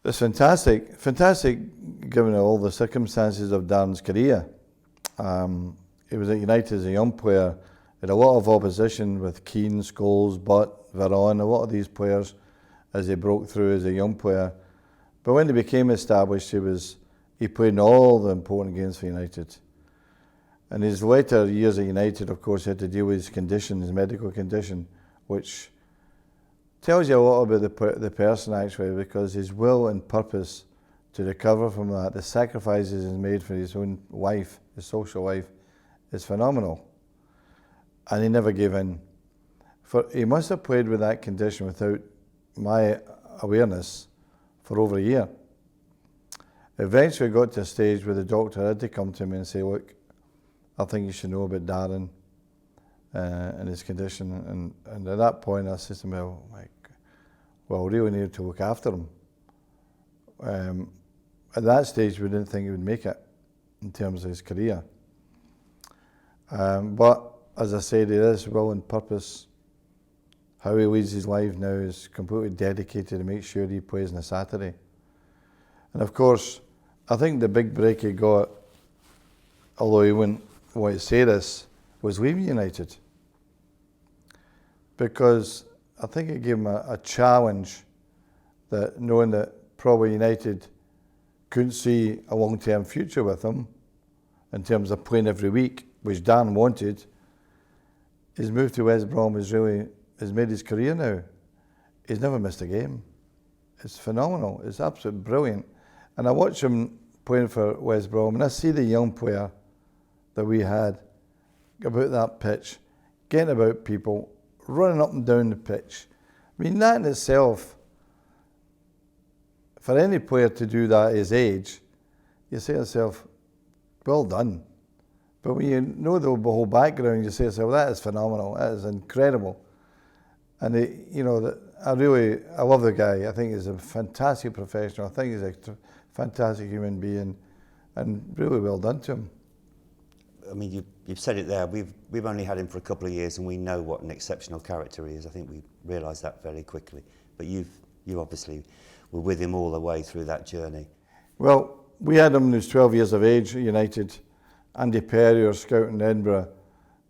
It's fantastic given all the circumstances of Darren's career. He was at United as a young player, had a lot of opposition with Keane, Scholes, Butt, Varane, a lot of these players as he broke through as a young player. But when he became established, he played in all the important games for United. And his later years at United, of course, he had to deal with his condition, his medical condition, which tells you a lot about the person actually, because his will and purpose to recover from that, the sacrifices he's made for his own life, his social life, is phenomenal. And he never gave in. He must have played with that condition without my awareness for over a year. Eventually got to a stage where the doctor had to come to me and say, look, I think you should know about Darren and his condition. And at that point I said to him, well, we really need to look after him. At that stage we didn't think he would make it in terms of his career. But as I said, it is will and purpose. How he leads his life now is completely dedicated to make sure he plays on a Saturday. And of course, I think the big break he got, although he wouldn't want to say this, was leaving United. Because I think it gave him a challenge, that knowing that probably United couldn't see a long-term future with him in terms of playing every week, which Dan wanted. His move to West Brom has made his career now. He's never missed a game. It's phenomenal. It's absolutely brilliant. And I watch him playing for West Brom, and I see the young player that we had about that pitch, getting about people, running up and down the pitch. I mean, that in itself, for any player to do that at his age, you say to yourself, well done. But when you know the whole background, you say to yourself, that is phenomenal, that is incredible. And I love the guy. I think he's a fantastic professional. I think he's a fantastic human being, and really well done to him. I mean, you've said it there. We've only had him for a couple of years, and we know what an exceptional character he is. I think we realised that very quickly. But you obviously were with him all the way through that journey. Well, we had him when he was 12 years of age at United. Andy Perry, our scout in Edinburgh,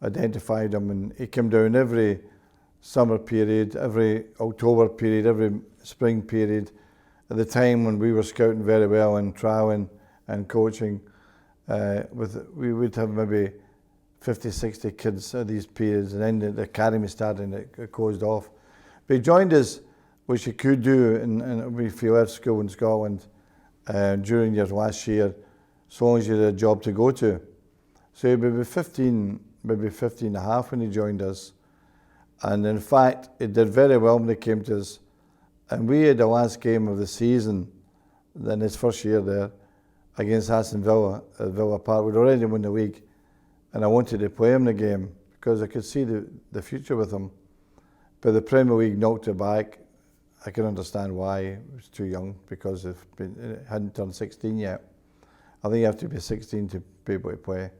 identified him, and he came down every summer period, every October period, every spring period. At the time when we were scouting very well and trialling and coaching, we would have maybe 50, 60 kids at these periods, and then the academy started and it closed off. But he joined us, which he could do, and if you left school in Scotland during your last year, so long as you had a job to go to. So he would be 15, maybe 15 and a half when he joined us. And in fact, he did very well when he came to us. And we had the last game of the season, in his first year there, against Aston Villa at Villa Park. We'd already won the league, and I wanted to play him in the game because I could see the future with him. But the Premier League knocked it back. I can understand why. He was too young because it hadn't turned 16 yet. I think you have to be 16 to be able to play.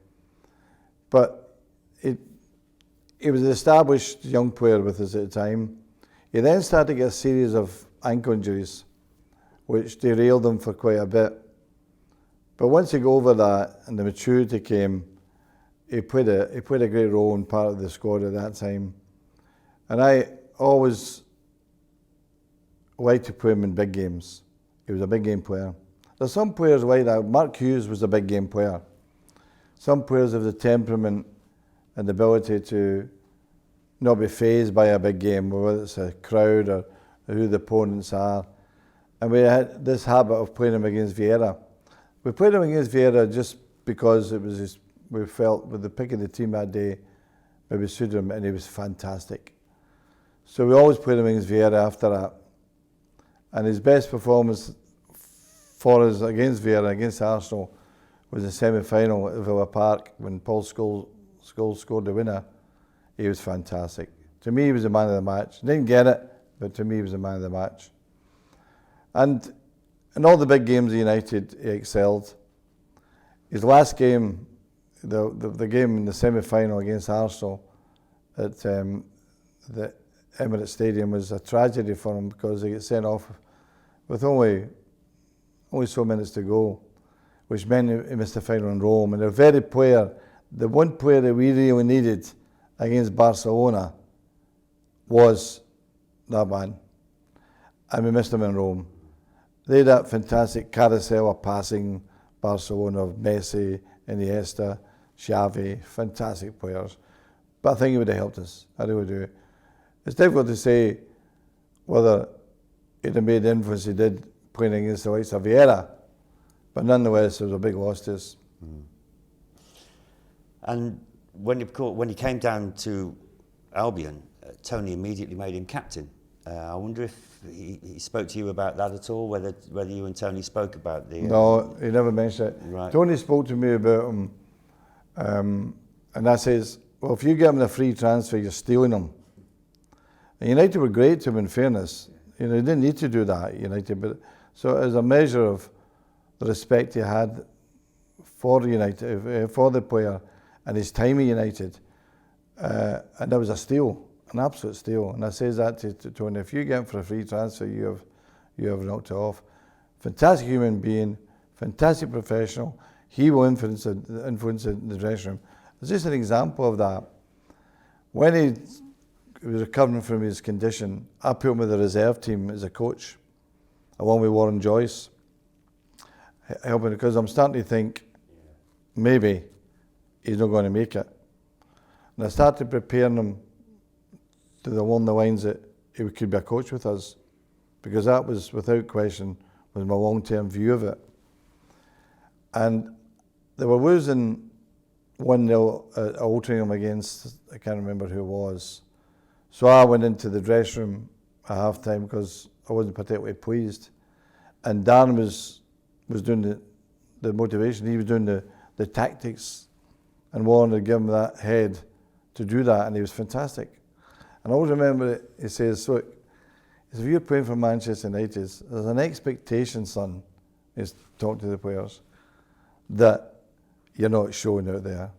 But he was an established young player with us at the time. He then started to get a series of ankle injuries, which derailed him for quite a bit. But once he got over that and the maturity came, he played a great role in part of the squad at that time. And I always liked to play him in big games. He was a big game player. There's some players like that. Mark Hughes was a big game player. Some players have the temperament and the ability to not be fazed by a big game, whether it's a crowd or who the opponents are. And we had this habit of playing him against Vieira. We played him against Vieira just because it was we felt with the pick of the team that day, maybe suited him, and he was fantastic. So we always played him against Vieira after that. And his best performance for us against Vieira, against Arsenal, was the semi-final at Villa Park when Paul Scholes scored the winner. He was fantastic. To me, he was the man of the match. Didn't get it, but to me, he was the man of the match. And in all the big games at United, he excelled. His last game, the game in the semi-final against Arsenal at the Emirates Stadium, was a tragedy for him because he got sent off with only only so minutes to go, which meant he missed the final in Rome. And the one player that we really needed against Barcelona was that man. And we missed him in Rome. They had that fantastic carousel of passing Barcelona of Messi, Iniesta, Xavi, fantastic players. But I think it would have helped us. I really do. It's difficult to say whether it had made the influence he did playing against the likes of Vieira, but nonetheless, it was a big loss to us. Mm. And when he came down to Albion, Tony immediately made him captain. I wonder if he spoke to you about that at all, whether you and Tony spoke about the... No, he never mentioned it. Right. Tony spoke to me about him, and I says, well, if you get him a free transfer, you're stealing him. And United were great to him, in fairness. You know, they didn't need to do that, United. But so as a measure of the respect he had for United, for the player, and his time at United, and that was a steal, an absolute steal. And I says that to Tony, if you get him for a free transfer, you have knocked it off. Fantastic human being, fantastic professional. He will influence the dressing room. It's just an example of that. When he was recovering from his condition, I put him with the reserve team as a coach, along with Warren Joyce, helping, because I'm starting to think maybe he's not going to make it. And I started preparing him along the lines that he could be a coach with us, because that was, without question, was my long-term view of it. And they were losing 1-0 at Old Trafford against, I can't remember who it was. So I went into the dressing room at half-time because I wasn't particularly pleased. And Darren was doing the motivation, he was doing the tactics, and Warren had given him that head to do that, and he was fantastic. And I always remember it, he says, look, if you're playing for Manchester United, there's an expectation, son, he's talking to the players, that you're not showing out there.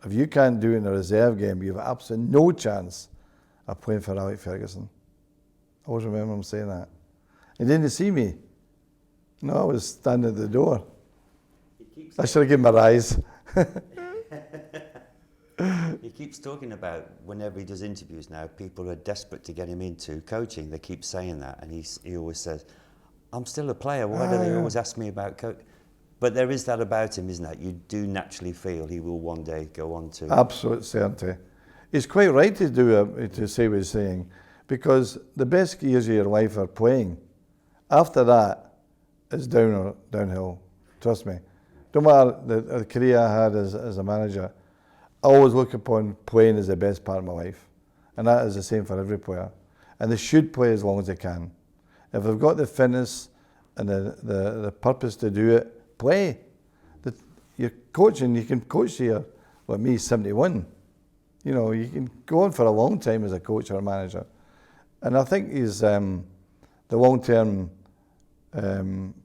If you can't do it in a reserve game, you have absolutely no chance of playing for Alex Ferguson. I always remember him saying that. He didn't see me. No, I was standing at the door. I should have given him a rise. He keeps talking about, whenever he does interviews now, people are desperate to get him into coaching. They keep saying that, and he always says, I'm still a player, why do they always ask me about coaching? But there is that about him, isn't it? You do naturally feel he will one day go on to... Absolute certainty. He's quite right to say what he's saying, because the best years of your life are playing. After that, it's downhill, trust me. No matter the career I had as a manager, I always look upon playing as the best part of my life. And that is the same for every player. And they should play as long as they can. If they've got the fitness and the purpose to do it, play. You're coaching, you can coach here, like me, 71. You know, you can go on for a long time as a coach or a manager. And I think the long-term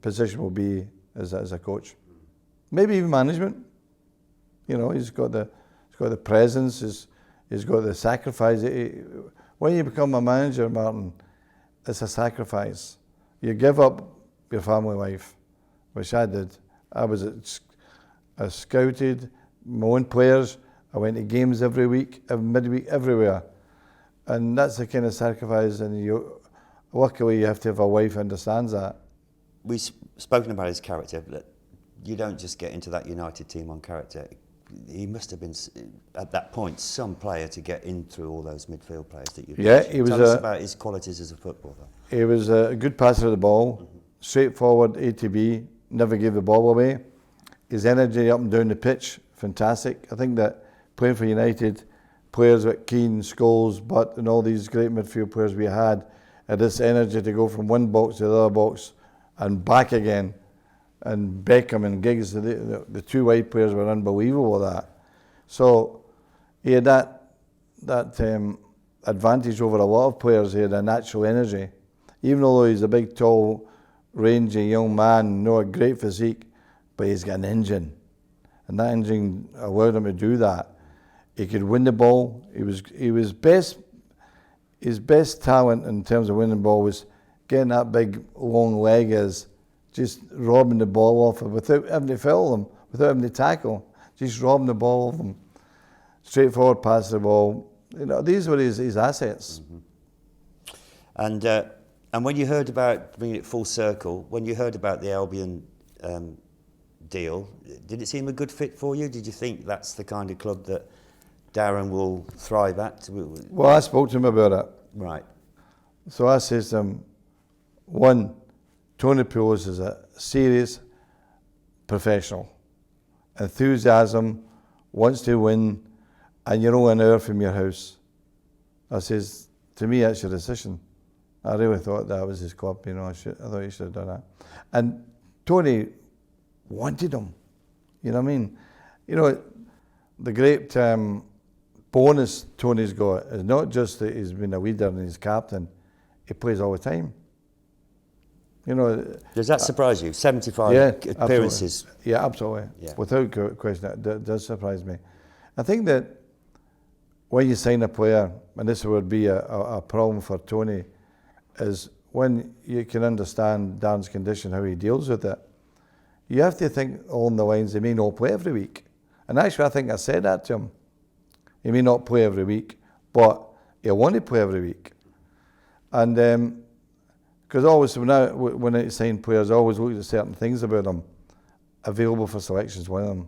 position will be as a coach. Maybe even management. You know, he's got the presence, he's got the sacrifice. When you become a manager, Martin, it's a sacrifice. You give up your family life, which I did. I scouted my own players. I went to games every week, midweek, everywhere. And that's the kind of sacrifice, and luckily you have to have a wife who understands that. We've spoken about his character, but you don't just get into that United team on character. He must have been, at that point, some player to get in through all those midfield players that you mentioned. He was. Tell us about his qualities as a footballer. He was a good passer of the ball, straightforward, A to B, never gave the ball away. His energy up and down the pitch, fantastic. I think that playing for United, players like Keane, Scholes, Butt, and all these great midfield players we had this energy to go from one box to the other box and back again. And Beckham and Giggs, the two wide players were unbelievable at that. So he had that advantage over a lot of players. He had a natural energy. Even though he's a big, tall, rangy young man, a great physique, but he's got an engine. And that engine allowed him to do that. He could win the ball. His best talent in terms of winning the ball was getting that big, long leg as just robbing the ball off them without having to foul them, without having to tackle, just robbing the ball off them. Straightforward pass the ball. You know, these were his assets. Mm-hmm. And when you heard about, bringing it full circle, when you heard about the Albion deal, did it seem a good fit for you? Did you think that's the kind of club that Darren will thrive at? Well, I spoke to him about it. Right. So I said to him, one, Tony Pulis is a serious professional. Enthusiasm, wants to win, and you're only an hour from your house. I says, to me, that's your decision. I really thought that was his club, you know, I thought he should have done that. And Tony wanted him, you know what I mean? You know, the great bonus Tony's got is not just that he's been a leader and he's captain, he plays all the time. You know, does that surprise you? 75 appearances. Absolutely. Yeah, absolutely. Yeah. Without question, that does surprise me. I think that when you sign a player, and this would be a problem for Tony, is when you can understand Darren's condition, how he deals with it, you have to think along the lines, he may not play every week. And actually, I think I said that to him. He may not play every week, but he'll want to play every week. And because always when I sign players, I always look at certain things about them. Available for selection is one of them.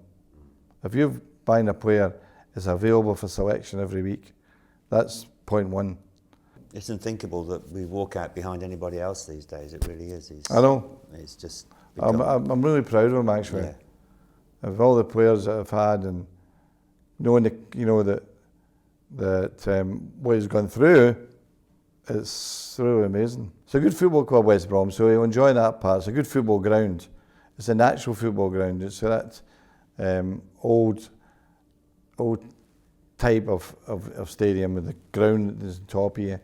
If you're buying a player that's available for selection every week, that's point one. It's unthinkable that we walk out behind anybody else these days. It really is. I know. It's just. I'm really proud of him actually. Yeah. Of all the players that I've had, and knowing that what he's gone through, it's really amazing. It's a good football club, West Brom, so he'll enjoy that part. It's a good football ground. It's a natural football ground. It's that old type of stadium with the ground that's on top of you.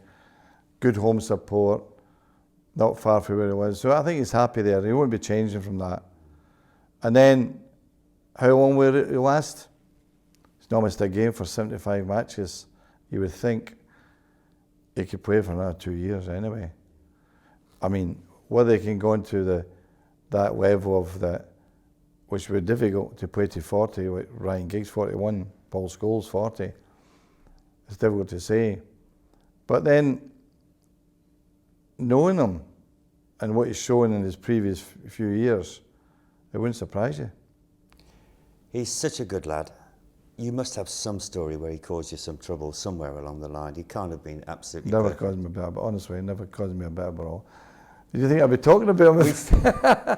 Good home support, not far from where he was. So I think he's happy there. He won't be changing from that. And then, how long will it last? It's almost a game for 75 matches. You would think he could play for another 2 years anyway. I mean, whether he can go into that level of that, which would be difficult to play to 40, like Ryan Giggs 41, Paul Scholes 40. It's difficult to say. But then, knowing him and what he's shown in his previous few years, it wouldn't surprise you. He's such a good lad. You must have some story where he caused you some trouble somewhere along the line. He can't have been absolutely Never perfect. caused me a bit, but honestly, never caused me a bit at all. Did you think I'd be talking about him?